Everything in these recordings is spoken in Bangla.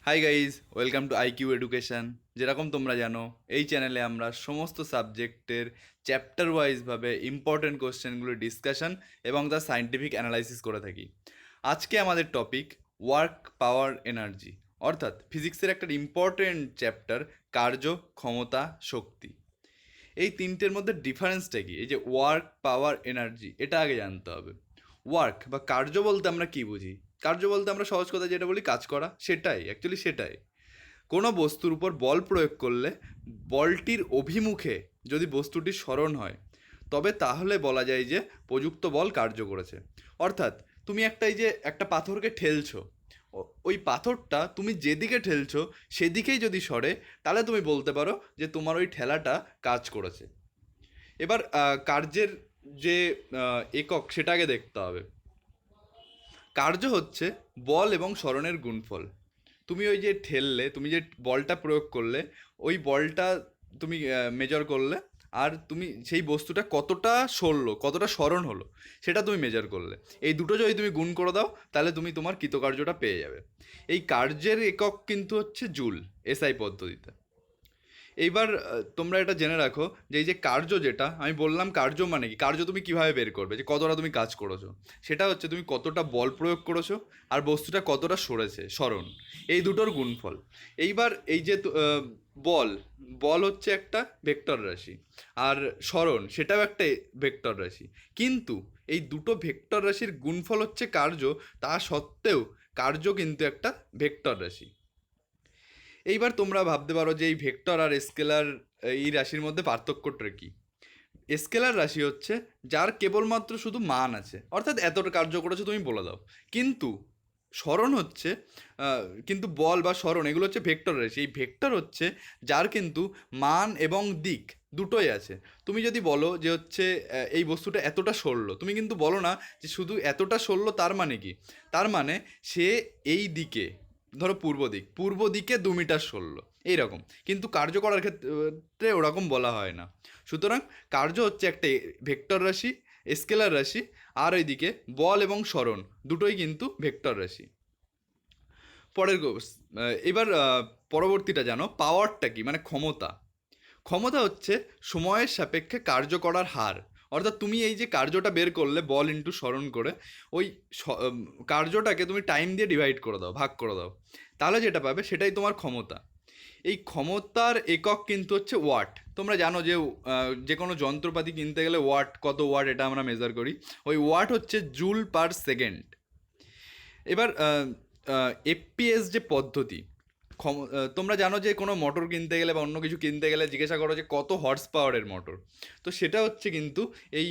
High guys, welcome to IQ education. যেরকম তোমরা জানো, এই চ্যানেলে আমরা সমস্ত সাবজেক্টের চ্যাপ্টার ওয়াইজভাবে ইম্পর্টেন্ট কোশ্চেনগুলো ডিসকাশন এবং তার সায়েন্টিফিক অ্যানালাইসিস করে থাকি। আজকে আমাদের টপিক ওয়ার্ক পাওয়ার এনার্জি, অর্থাৎ ফিজিক্সের একটা ইম্পর্টেন্ট চ্যাপ্টার কার্য, ক্ষমতা, শক্তি। এই তিনটের মধ্যে ডিফারেন্সটা কি? এই যে ওয়ার্ক পাওয়ার এনার্জি, এটা আগে জানতে হবে। ওয়ার্ক বা কার্য বলতে আমরা কি বুঝি? কার্য বলতে আমরা সহজ কথা যেটা বলি কাজ করা, সেটাই অ্যাকচুয়ালি সেটাই। কোনো বস্তুর উপর বল প্রয়োগ করলে বলটির অভিমুখে যদি বস্তুটি সরণ হয়, তবে তাহলে বলা যায় যে প্রযুক্ত বল কার্য করেছে। অর্থাৎ তুমি একটা পাথরকে ঠেলছো, ওই পাথরটা তুমি যেদিকে ঠেলছো সেদিকেই যদি সরে, তাহলে তুমি বলতে পারো যে তোমার ওই ঠেলাটা কাজ করেছে। এবার কার্যের যে একক সেটা আগে দেখতে হবে। কার্য হচ্ছে বল এবং সরণের গুণফল। তুমি ওই যে ঠেললে, তুমি যে বলটা প্রয়োগ করলে, ওই বলটা তুমি মেজার করলে, আর তুমি সেই বস্তুটা কতটা সরলো, কতটা সরণ হলো, সেটা তুমি মেজার করলে। এই দুটো যদি তুমি গুণ করে দাও, তাহলে তুমি তোমার কৃতকার্যটা পেয়ে যাবে। এই কার্যের একক কিন্তু হচ্ছে জুল, এসআই পদ্ধতিতে। এইবার তোমরা এটা জেনে রাখো যে এই যে কার্য, যেটা আমি বললাম কার্য মানে কি, কার্য তুমি কিভাবে বের করবে যে কতটা তুমি কাজ করেছো, সেটা হচ্ছে তুমি কতটা বল প্রয়োগ করেছো আর বস্তুটা কতটা সরেছে, সরণ, এই দুটোর গুণফল। এইবার এই যে বল বল হচ্ছে একটা ভেক্টর রাশি, আর সরণ সেটাও একটা ভেক্টর রাশি, কিন্তু এই দুটো ভেক্টর রাশির গুণফল হচ্ছে কার্য। তা সত্ত্বেও কার্য কিন্তু একটা ভেক্টর রাশি। এইবার তোমরা ভাবতে পারো যে এই ভেক্টর আর স্কেলার, এই রাশির মধ্যে পার্থক্যটা কী? স্কেলার রাশি হচ্ছে যার কেবলমাত্র শুধু মান আছে, অর্থাৎ এতটা কার্য করেছো তুমি বলে দাও। কিন্তু সরণ হচ্ছে কিন্তু বল বা সরণ এগুলো হচ্ছে ভেক্টর রাশি। এই ভেক্টর হচ্ছে যার কিন্তু মান এবং দিক দুটোই আছে। তুমি যদি বলো যে হচ্ছে এই বস্তুটা এতটা সরলো, তুমি কিন্তু বলো না যে শুধু এতটা সরলো, তার মানে কি? তার মানে সে এই দিকে, ধরো পূর্ব দিকে 2 মিটার সরলো, এইরকম। কিন্তু কার্য করার ক্ষেত্রে ওরকম বলা হয় না। সুতরাং কার্য হচ্ছে একটা ভেক্টর রাশি, স্কেলার রাশি, আর ওইদিকে বল এবং সরণ দুটোই কিন্তু ভেক্টর রাশি। পরের এবার পরবর্তীটা জানো, পাওয়ারটা কি, মানে ক্ষমতা। ক্ষমতা হচ্ছে সময়ের সাপেক্ষে কার্য করার হার। অর্থাৎ তুমি এই যে কার্যটা বের করলে বল ইন্টু সরণ করে, ওই কার্যটাকে তুমি টাইম দিয়ে ডিভাইড করে দাও, ভাগ করে দাও, তাহলে যেটা পাবে সেটাই তোমার ক্ষমতা। এই ক্ষমতার একক কিন্তু হচ্ছে ওয়াট। তোমরা জানো যে যে কোনো যন্ত্রপাতি কিনতে গেলে কত ওয়াট এটা আমরা মেজার করি। ওই ওয়াট হচ্ছে জুল পার সেকেন্ড। এবার এফপিএস যে পদ্ধতি, তোমরা জানো যে কোনো মোটর কিনতে গেলে বা অন্য কিছু কিনতে গেলে জিজ্ঞাসা করো যে কত হর্স পাওয়ারের মোটর। তো সেটা হচ্ছে কিন্তু এই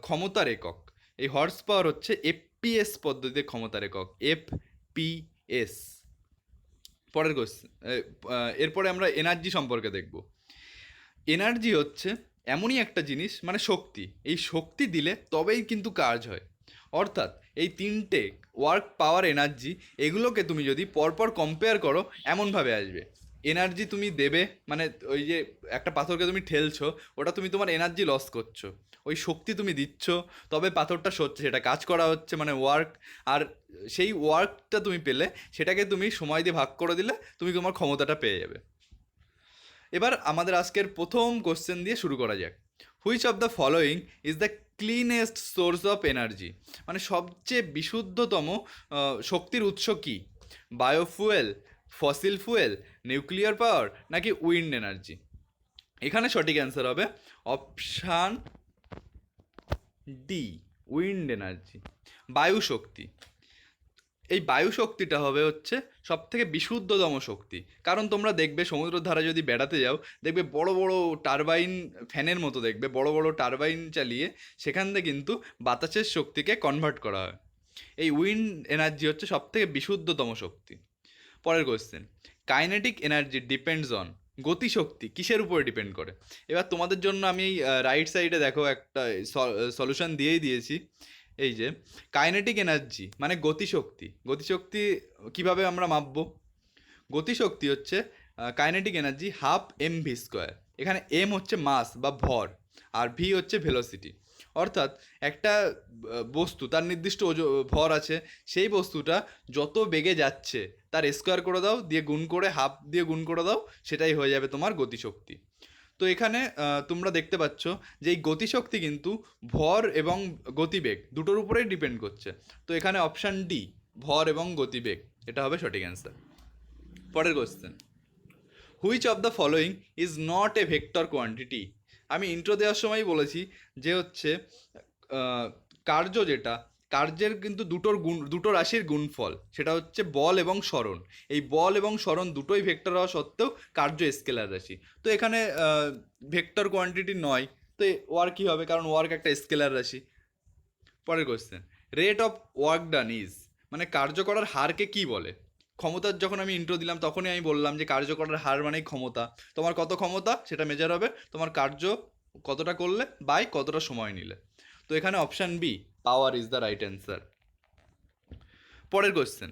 ক্ষমতার একক। এই হর্স পাওয়ার হচ্ছে এফপিএস পদ্ধতিতে ক্ষমতার একক, এফপিএস। পরের কোশ্চেন, এরপরে আমরা এনার্জি সম্পর্কে দেখব। এনার্জি হচ্ছে এমনই একটা জিনিস, মানে শক্তি। এই শক্তি দিলে তবেই কিন্তু কাজ হয়। অর্থাৎ এই তিনটে ওয়ার্ক, পাওয়ার, এনার্জি, এগুলোকে তুমি যদি পরপর কম্পেয়ার করো, এমনভাবে আসবে। এনার্জি তুমি দেবে, মানে ওই যে একটা পাথরকে তুমি ঠেলছো, ওটা তুমি তোমার এনার্জি লস করছো। ওই শক্তি তুমি দিচ্ছ, তবে পাথরটা সরছে, সেটা কাজ করা হচ্ছে, মানে ওয়ার্ক। আর সেই ওয়ার্কটা তুমি পেলে, সেটাকে তুমি সময় দিয়ে ভাগ করে দিলে, তুমি তোমার ক্ষমতাটা পেয়ে যাবে। এবার আমাদের আজকের প্রথম কোশ্চেন দিয়ে শুরু করা যাক। Which of the following is the cleanest source of energy? মানে সবচেয়ে বিশুদ্ধতম শক্তির উৎস কি? Biofuel, fossil fuel, nuclear power, নাকি উইন্ড এনার্জি? এখানে সঠিক অ্যান্সার হবে অপশান ডি, উইন্ড এনার্জি, বায়ু শক্তি। এই বায়ু শক্তিটা হবে হচ্ছে সব থেকে বিশুদ্ধতম শক্তি। কারণ তোমরা দেখবে সমুদ্রের ধারে যদি বেড়াতে যাও, দেখবে বড় বড় টারবাইন, ফ্যানের মতো দেখবে বড় বড় টারবাইন চালিয়ে সেখান থেকে কিন্তু বাতাসের শক্তিকে কনভার্ট করা হয়। এই উইন্ড এনার্জি হচ্ছে সব থেকে বিশুদ্ধতম শক্তি। পরের question, kinetic energy depends on, গতিশক্তি কিসের উপরে ডিপেন্ড করে? এবার তোমাদের জন্য আমি এই রাইট সাইডে দেখো একটা সলিউশন দিয়েই দিয়েছি। এই যে কাইনেটিক এনার্জি মানে গতিশক্তি। গতিশক্তি কিভাবে আমরা মাপবো? গতিশক্তি হচ্ছে kinetic energy half M V square. এখানে এম হচ্ছে মাস বা ভর, আর ভি হচ্ছে ভেলোসিটি। অর্থাৎ একটা বস্তু তার নির্দিষ্ট ভর আছে, সেই বস্তুটা যত বেগে যাচ্ছে তার স্কোয়ার করে দাও, দিয়ে গুণ করে হাফ দিয়ে গুণ করে দাও, সেটাই হয়ে যাবে তোমার গতিশক্তি। তো এখানে তোমরা দেখতে পাচ্ছ যে এই গতিশক্তি কিন্তু ভর এবং গতিবেগ দুটোর উপরেই ডিপেন্ড করছে। তো এখানে অপশান ডি, ভর এবং গতিবেগ, এটা হবে সঠিক অ্যান্সার। পরের question, which of the following is not a vector quantity. আমি ইন্ট্রো দেওয়ার সময়ই বলেছি যে হচ্ছে কার্য যেটা, কার্যের কিন্তু দুটো রাশির গুণফল, সেটা হচ্ছে বল এবং সরণ। এই বল এবং সরণ দুটোই ভেক্টর হওয়া সত্ত্বেও কার্য স্কেলার রাশি। তো এখানে ভেক্টর কোয়ান্টিটি নয়, তো ওয়ার্ক কী হবে, কারণ ওয়ার্ক একটা স্কেলার রাশি। পরের question, rate of work done is, মানে কার্য করার হারকে কি বলে। ক্ষমতার যখন আমি ইন্ট্রো দিলাম তখনই আমি বললাম যে কার্য করার হার মানেই ক্ষমতা। তোমার কত ক্ষমতা সেটা মেজার হবে তোমার কার্য কতটা করলে বাই কতটা সময় নিলে। তো এখানে option B, power is the right answer. পরের question,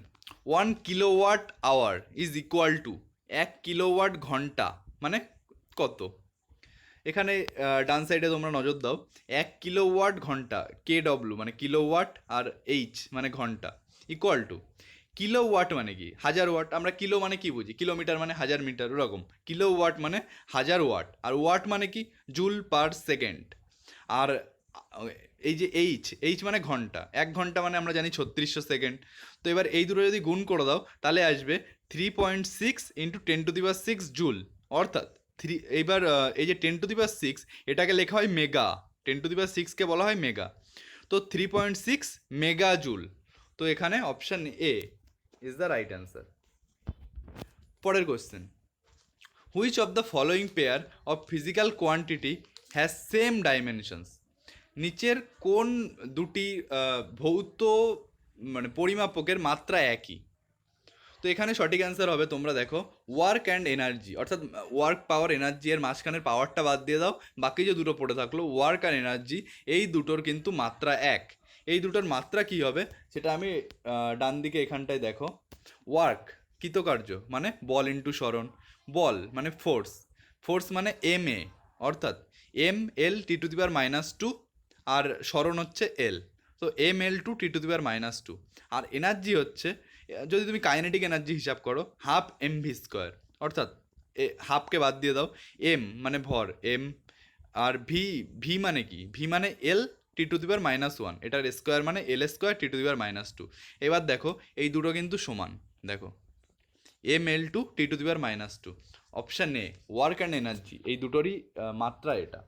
1 kilowatt hour is equal to, 1 kilowatt ঘন্টা মানে কত। এখানে ডান সাইডে তোমরা নজর দাও, 1 কিলোওয়াট ঘন্টা, কে ডব্লু মানে কিলোওয়াট আর এইচ মানে ঘন্টা, ইকুয়াল টু কিলোওয়াট মানে কি 1000 ওয়াট। আমরা কিলো মানে কি বুঝি, কিলোমিটার মানে 1000 মিটার, ওরকম কিলোওয়াট মানে 1000 ওয়াট, আর ওয়াট মানে কি জুল পার সেকেন্ড। আর এই যে এইচ মানে ঘন্টা, 1 ঘন্টা মানে আমরা জানি 3600 সেকেন্ড। তো এবার এই দুটো যদি গুণ করে দাও তাহলে আসবে 3.6 ইন্টু 10⁶ জুল, অর্থাৎ এইবার এই যে 10⁶ এটাকে লেখা হয় মেগা, 10⁶কে বলা হয় মেগা। তো 3.6 মেগা জুল। তো এখানে option A is the right answer. পরের question, which of the following pair of physical quantity has same dimensions. নিচের কোন দুটি ভৌত মানে পরিমাপকের মাত্রা একই। তো এখানে সঠিক অ্যান্সার হবে, তোমরা দেখো, ওয়ার্ক অ্যান্ড এনার্জি, অর্থাৎ ওয়ার্ক পাওয়ার এনার্জি, এর মাঝখানের পাওয়ারটা বাদ দিয়ে দাও, বাকি যে দুটো পড়ে থাকলো ওয়ার্ক আর এনার্জি, এই দুটোর কিন্তু মাত্রা এক। এই দুটোর মাত্রা কি হবে সেটা আমি ডান দিকে এখানটায় দেখো, ওয়ার্ক কৃতকার্য মানে বল ইন্টু সরণ, বল মানে ফোর্স, ফোর্স মানে এম এ, অর্থাৎ mL(T⁻²), আর সরণ হচ্ছে এল, তো mL(2)(T⁻²), আর এনার্জি হচ্ছে, যদি তুমি কাইনেটিক এনার্জি হিসাব করো, হাফ mv², অর্থাৎ হাফকে বাদ দিয়ে দাও, এম মানে ভর এম, আর ভি মানে কি, ভি মানে L(T⁻²), এটার স্কোয়ার মানে L²T⁻²। এবার দেখো এই দুটো কিন্তু সমান, দেখো mL(T⁻²). Option A, work and energy, এই দুটোরই মাত্রা এটা।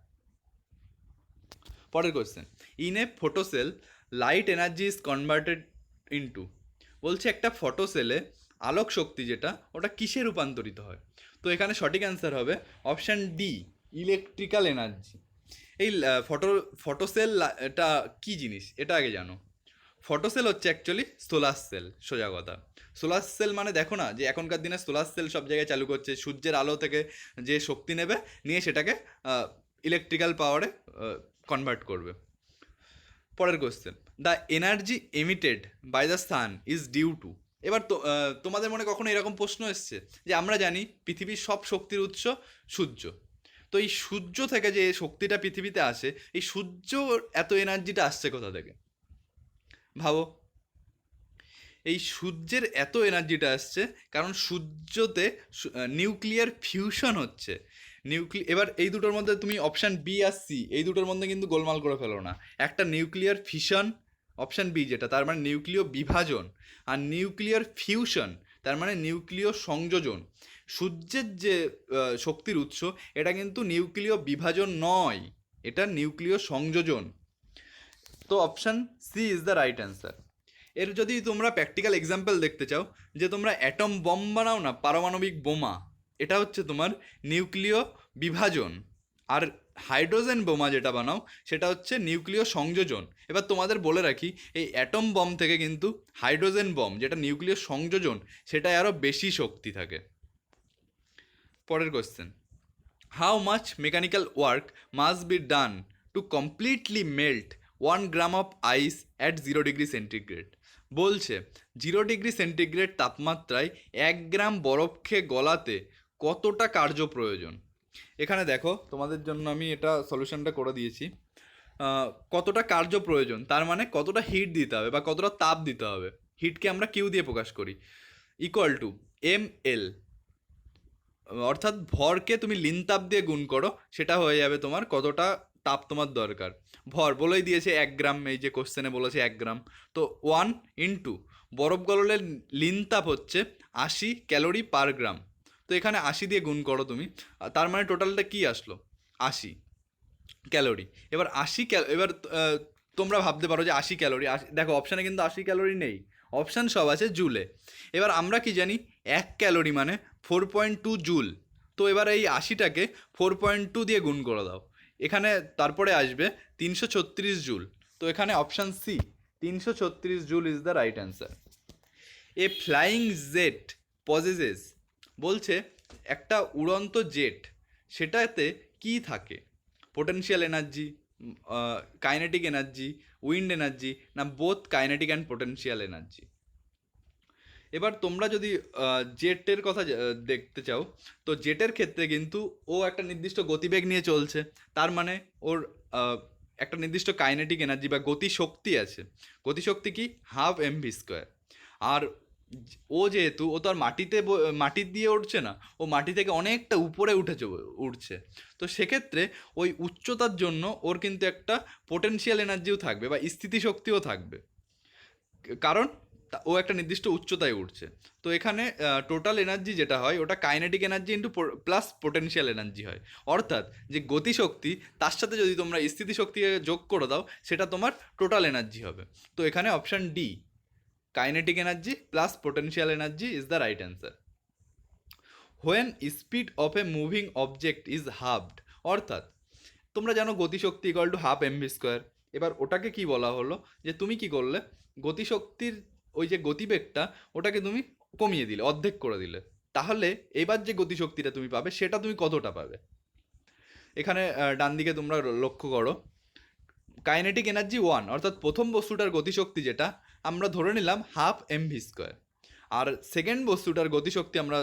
পরের question, in a photocell light energy is converted into, বলছে একটা ফটোসেলে আলোক শক্তি যেটা ওটা কিসে রূপান্তরিত হয়। তো এখানে সঠিক অ্যান্সার হবে অপশান ডি, ইলেকট্রিক্যাল এনার্জি। এই ফটোসেল এটা কী জিনিস এটা আগে জানো। ফটোসেল হচ্ছে অ্যাকচুয়ালি সোলার সেল, সোজা কথা। সোলার সেল মানে দেখো না যে এখনকার দিনে সোলার সেল সব জায়গায় চালু করছে, সূর্যের আলো থেকে যে শক্তি নেবে, নিয়ে সেটাকে ইলেকট্রিক্যাল পাওয়ারে কনভার্ট করবে। পরের question, the energy emitted by the sun is due to. এবার তো তোমাদের মনে কখনো এরকম প্রশ্ন এসছে যে আমরা জানি পৃথিবীর সব শক্তির উৎস সূর্য, তো এই সূর্য থেকে যে শক্তিটা পৃথিবীতে আসে, এই সূর্য এত এনার্জিটা আসছে কোথা থেকে ভাবো। এই সূর্যের এত এনার্জিটা আসছে কারণ সূর্যতে নিউক্লিয়ার ফিউশন হচ্ছে। এবার এই দুটোর মধ্যে তুমি অপশান বি আর সি, এই দুটোর মধ্যে কিন্তু গোলমাল করে ফেলো না। একটা নিউক্লিয়ার ফিশন, অপশান বি যেটা, তার মানে নিউক্লিয় বিভাজন, আর নিউক্লিয়ার ফিউশন তার মানে নিউক্লিয় সংযোজন। সূর্যের যে শক্তির উৎস এটা কিন্তু নিউক্লিয় বিভাজন নয়, এটা নিউক্লিয় সংযোজন। তো option C is the right answer. এর যদি তোমরা প্র্যাকটিক্যাল এক্সাম্পল দেখতে চাও, যে তোমরা অ্যাটম বম বানাও না, পারমাণবিক বোমা, এটা হচ্ছে তোমার নিউক্লিয় বিভাজন, আর হাইড্রোজেন বোমা যেটা বানাও সেটা হচ্ছে নিউক্লিয় সংযোজন। এবার তোমাদের বলে রাখি, এই অ্যাটম বম থেকে কিন্তু হাইড্রোজেন বম যেটা নিউক্লিয় সংযোজন, সেটায় আরও বেশি শক্তি থাকে। পরের question, how much mechanical work must be done to completely melt 1 gram of ice at 0°C। বলছে 0°C তাপমাত্রায় 1 গ্রাম বরফকে গলাতে কতটা কার্য প্রয়োজন। এখানে দেখো তোমাদের জন্য আমি এটা সলিউশনটা করে দিয়েছি। কতটা কার্য প্রয়োজন, তার মানে কতটা হিট দিতে হবে বা কতটা তাপ দিতে হবে, হিটকে আমরা কিউ দিয়ে প্রকাশ করি, ইকুয়াল টু এম এল, অর্থাৎ ভরকে তুমি লিন তাপ দিয়ে গুণ করো, সেটা হয়ে যাবে তোমার কতটা তাপ তোমার দরকার। ভর বলেই দিয়েছে 1 গ্রাম, এই যে কোশ্চেনে বলেছে 1 গ্রাম, তো 1 ইন্টু বরফ গলনের লিন তাপ হচ্ছে 80 ক্যালোরি পার গ্রাম, তো এখানে 80 দিয়ে গুণ করো তুমি, তার মানে টোটালটা কি আসলো 80 ক্যালোরি। এবার এবার তোমরা ভাবতে পারো যে 80 ক্যালোরি, দেখো অপশানে কিন্তু 80 ক্যালোরি নেই, অপশান সব আছে জুলে। এবার আমরা কি জানি 1 ক্যালোরি মানে 4.2 জুল, তো এবার এই 80টাকে 4.2 দিয়ে গুণ করে দাও, এখানে তারপরে আসবে 336 জুল, তো এখানে option C 336 joule is the right answer. A flying jet possesses, বলছে একটা উড়ন্ত জেট, সেটাতে কি থাকে, potential energy, kinetic energy, wind energy, না both kinetic and potential energy. এবার তোমরা যদি জেটের কথা দেখতে চাও, তো জেটের ক্ষেত্রে কিন্তু ও একটা নির্দিষ্ট গতিবেগ নিয়ে চলছে, তার মানে ওর একটা নির্দিষ্ট কাইনেটিক এনার্জি বা গতিশক্তি আছে। গতিশক্তি কি, হাফ এমভি স্কোয়ার। আর ও যেহেতু ও তো আর মাটি দিয়ে উঠছে না, ও মাটি থেকে অনেকটা উপরে উঠছে, তো সেক্ষেত্রে ওই উচ্চতার জন্য ওর কিন্তু একটা পোটেনশিয়াল এনার্জিও থাকবে বা স্থিতিশক্তিও থাকবে, কারণ ও একটা নির্দিষ্ট উচ্চতায় উঠছে। তো এখানে টোটাল এনার্জি যেটা হয় ওটা kinetic energy into plus potential energy হয়, অর্থাৎ যে গতিশক্তি তার সাথে যদি তোমরা স্থিতিশক্তিকে যোগ করে দাও সেটা তোমার টোটাল এনার্জি হবে। তো এখানে option D, kinetic energy plus potential energy is the right answer. When speed of a moving object is halved, অর্থাৎ তোমরা জানো গতিশক্তি equal to half MV square, এবার ওটাকে কি বলা হলো, যে তুমি কি করলে গতিশক্তির ওই যে গতিবেগটা ওটাকে তুমি কমিয়ে দিলে, অর্ধেক করে দিলে, তাহলে এবার যে গতিশক্তিটা তুমি পাবে সেটা তুমি কতটা পাবে। এখানে ডান দিকে তোমরা লক্ষ্য করো, কাইনেটিক এনার্জি 1, অর্থাৎ প্রথম বস্তুটার গতিশক্তি যেটা আমরা ধরে নিলাম হাফ এমভি স্কোয়ার, আর সেকেন্ড বস্তুটার গতিশক্তি আমরা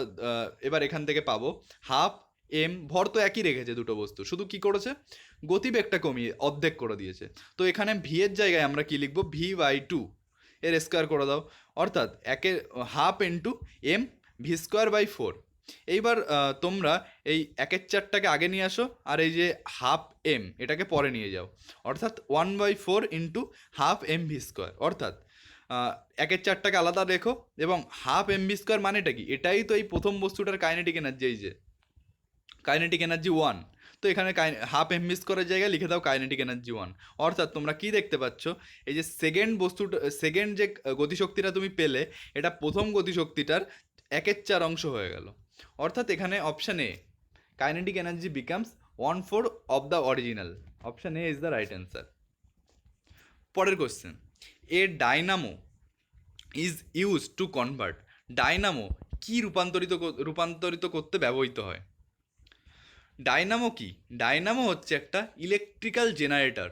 এবার এখান থেকে পাবো হাফ এম, ভর তো একই রেখেছে দুটো বস্তু, শুধু কি করেছে গতিবেগটা কমিয়ে অর্ধেক করে দিয়েছে। তো এখানে ভি এর জায়গায় আমরা কি লিখবো, v/2 এর স্কোয়ার করে দাও, অর্থাৎ একের half into M V square by 4। এইবার তোমরা এই 1/4টাকে আগে নিয়ে আসো, আর এই যে হাফ এম এটাকে পরে নিয়ে যাও, অর্থাৎ 1/4 into half M V square, অর্থাৎ 1/4টাকে আলাদা রেখো, এবং হাফ এম ভি স্কোয়ার মানেটা কি, এটাই তো এই প্রথম বস্তুটার কাইনেটিক এনার্জি, এই যে কাইনেটিক এনার্জি 1, তো এখানে হাফ এম ভি স্কোয়ারের জায়গায় লিখে দাও কাইনেটিক এনার্জি 1, অর্থাৎ তোমরা কি দেখতে পাচ্ছ, এই যে সেকেন্ড যে গতিশক্তিটা তুমি পেলে এটা প্রথম গতিশক্তিটার 1/4 অংশ হয়ে গেল, অর্থাৎ এখানে option A kinetic energy becomes 1/4 of the original, option A is the right answer. পরের question, a dynamo is use to convert, dynamo কি রূপান্তরিত করতে ব্যবহৃত হয়। ডাইনামো কি, ডাইনামো হচ্ছে একটা ইলেকট্রিক্যাল জেনারেটর,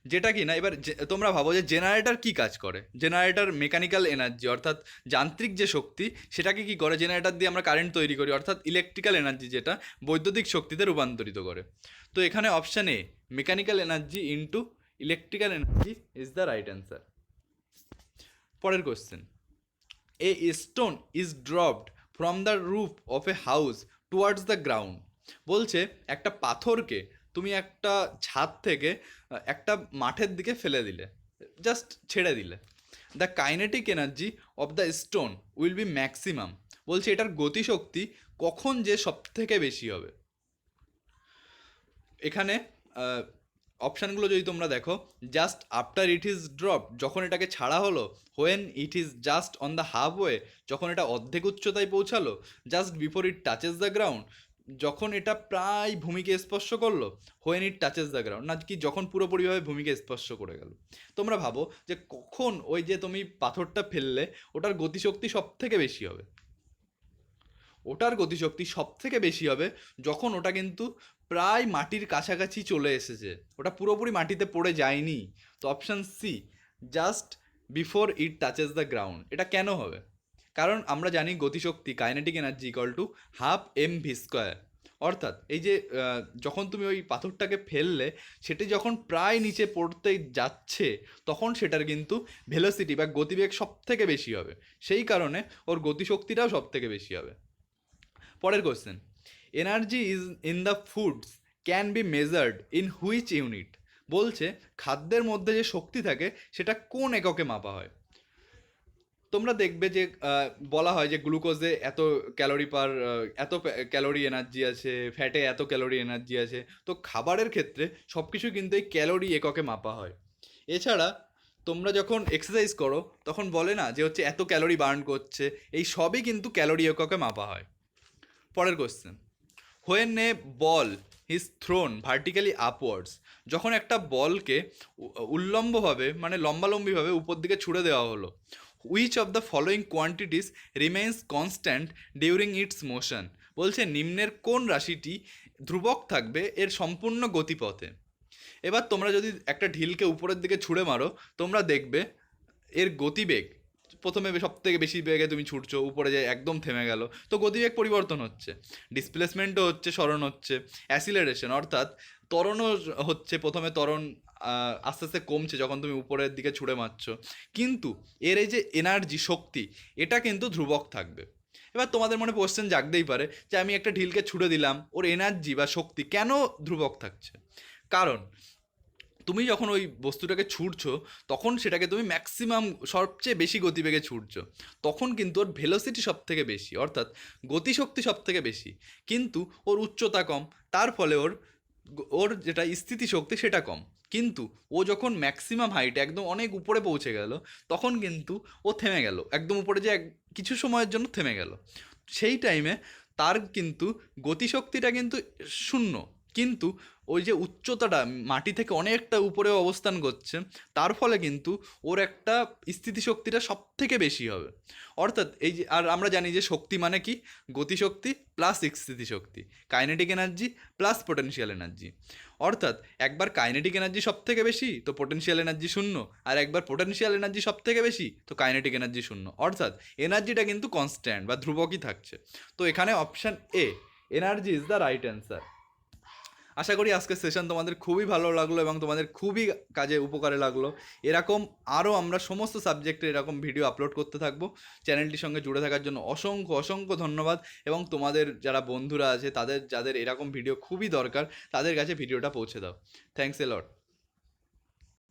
যেটা কি না, এবার তোমরা ভাবো যে জেনারেটর কি কাজ করে, জেনারেটর মেকানিক্যাল এনার্জি অর্থাৎ যান্ত্রিক যে শক্তি সেটাকে কি করে, জেনারেটর দিয়ে আমরা কারেন্ট তৈরি করি, অর্থাৎ ইলেকট্রিক্যাল এনার্জি যেটা বৈদ্যুতিক শক্তিতে রূপান্তরিত করে। তো এখানে option A mechanical energy into electrical energy is the right answer. পরের question, a stone is dropped from the roof of a house towards the ground, বলছে একটা পাথরকে তুমি একটা ছাদ থেকে একটা মাঠের দিকে ফেলে দিলে, জাস্ট ছেড়ে দিলে, the kinetic energy of the stone will be maximum, বলছে এটার গতিশক্তি কখন যে সব থেকে বেশি হবে। এখানে অপশানগুলো যদি তোমরা দেখো, just after it is drop, যখন এটাকে ছাড়া হলো, when it is just on the halfway, যখন এটা অর্ধেক উচ্চতায় পৌঁছালো, just before it touches the ground, যখন এটা প্রায় ভূমিকে স্পর্শ করলো, when it touches the ground, না কি যখন পুরোপুরিভাবে ভূমিকে স্পর্শ করে গেল। তোমরা ভাবো যে কখন ওই যে তুমি পাথরটা ফেললে ওটার গতিশক্তি সব থেকে বেশি হবে, ওটার গতিশক্তি সব থেকে বেশি হবে যখন ওটা কিন্তু প্রায় মাটির কাছাকাছি চলে এসেছে, ওটা পুরোপুরি মাটিতে পড়ে যায়নি। তো option C, just before it touches the ground, এটা কেন হবে, কারণ আমরা জানি গতিশক্তি kinetic energy equal to half M V square, অর্থাৎ এই যে যখন তুমি ওই পাথরটাকে ফেললে সেটি যখন প্রায় নিচে পড়তে যাচ্ছে তখন সেটার কিন্তু ভেলোসিটি বা গতিবেগ সব থেকে বেশি হবে, সেই কারণে ওর গতিশক্তিটাও সব থেকে বেশি হবে। পরের question, energy is in the foods can be measured in which unit? বলছে খাদ্যের মধ্যে যে শক্তি থাকে সেটা কোন এককে মাপা হয়? তোমরা দেখবে যে বলা হয় যে গ্লুকোজে এত ক্যালোরি পার এত ক্যালোরি এনার্জি আছে, ফ্যাটে এত ক্যালোরি এনার্জি আছে। তো খাবারের ক্ষেত্রে সব কিছু কিন্তু এই ক্যালোরি এককে মাপা হয়। এছাড়া তোমরা যখন এক্সারসাইজ করো তখন বলে না যে হচ্ছে এত ক্যালোরি বার্ন করছে, এই সবই কিন্তু ক্যালোরি এককে মাপা হয়। পরের question, when a ball is thrown vertically upwards, যখন একটা বলকে উল্লম্বভাবে মানে লম্বালম্বিভাবে উপর দিকে ছুড়ে দেওয়া হলো, which of the following quantities remains constant during its motion? বলছে নিম্নের কোন রাশিটি ধ্রুবক থাকবে এর সম্পূর্ণ গতিপথে? এবার তোমরা যদি একটা ঢিলকে উপরের দিকে ছুঁড়ে মারো তোমরা দেখবে এর গতিবেগ প্রথমে সব থেকে বেশি বেগে তুমি ছুটছো, উপরে যে একদম থেমে গেল, তো গতিবেগ পরিবর্তন হচ্ছে, ডিসপ্লেসমেন্টও হচ্ছে, সরণ হচ্ছে, অ্যাসিলারেশন অর্থাৎ ত্বরণও হচ্ছে। প্রথমে ত্বরণ আস্তে আস্তে কমছে যখন তুমি উপরের দিকে ছুঁড়ে মারছো, কিন্তু এর এই যে এনার্জি শক্তি এটা কিন্তু ধ্রুবক থাকবে। এবার তোমাদের মনে কোশ্চেন জাগতেই পারে যে আমি একটা ঢিলকে ছুঁড়ে দিলাম, ওর এনার্জি বা শক্তি কেন ধ্রুবক থাকছে? কারণ তুমি যখন ওই বস্তুটাকে ছুটছো তখন সেটাকে তুমি ম্যাক্সিমাম সবচেয়ে বেশি গতিবেগে ছুটছো, তখন কিন্তু ওর ভেলোসিটি সব থেকে বেশি অর্থাৎ গতিশক্তি সব থেকে বেশি, কিন্তু ওর উচ্চতা কম, তার ফলে ওর ওর যেটা স্থিতিশক্তি সেটা কম। কিন্তু ও যখন ম্যাক্সিমাম হাইটে একদম অনেক উপরে পৌঁছে গেল তখন কিন্তু ও থেমে গেল, একদম উপরে যে কিছু সময়ের জন্য থেমে গেল, সেই টাইমে তার কিন্তু গতিশক্তিটা কিন্তু শূন্য, কিন্তু ওই যে উচ্চতাটা মাটি থেকে অনেকটা উপরে অবস্থান করছে তার ফলে কিন্তু ওর একটা স্থিতিশক্তিটা সব থেকে বেশি হবে। অর্থাৎ এই যে, আর আমরা জানি যে শক্তি মানে কি, গতিশক্তি প্লাস স্থিতিশক্তি, kinetic energy plus potential energy. অর্থাৎ একবার কাইনেটিক এনার্জি সব থেকে বেশি তো পোটেনশিয়াল এনার্জি শূন্য, আর একবার পোটেনশিয়াল এনার্জি সব থেকে বেশি তো কাইনেটিক এনার্জি শূন্য, অর্থাৎ এনার্জিটা কিন্তু কনস্ট্যান্ট বা ধ্রুবকই থাকছে। তো এখানে option A, energy is the right answer. আশা করি আজকের সেশন তোমাদের খুবই ভালো লাগলো এবং তোমাদের খুবই কাজে উপকারে লাগলো। এরকম আরও আমরা সমস্ত সাবজেক্টে এরকম ভিডিও আপলোড করতে থাকবো। চ্যানেলটির সঙ্গে জুড়ে থাকার জন্য অসংখ্য অসংখ্য ধন্যবাদ, এবং তোমাদের যারা বন্ধুরা আছে তাদের যাদের এরকম ভিডিও খুবই দরকার তাদের কাছে ভিডিওটা পৌঁছে দাও। Thanks a lot.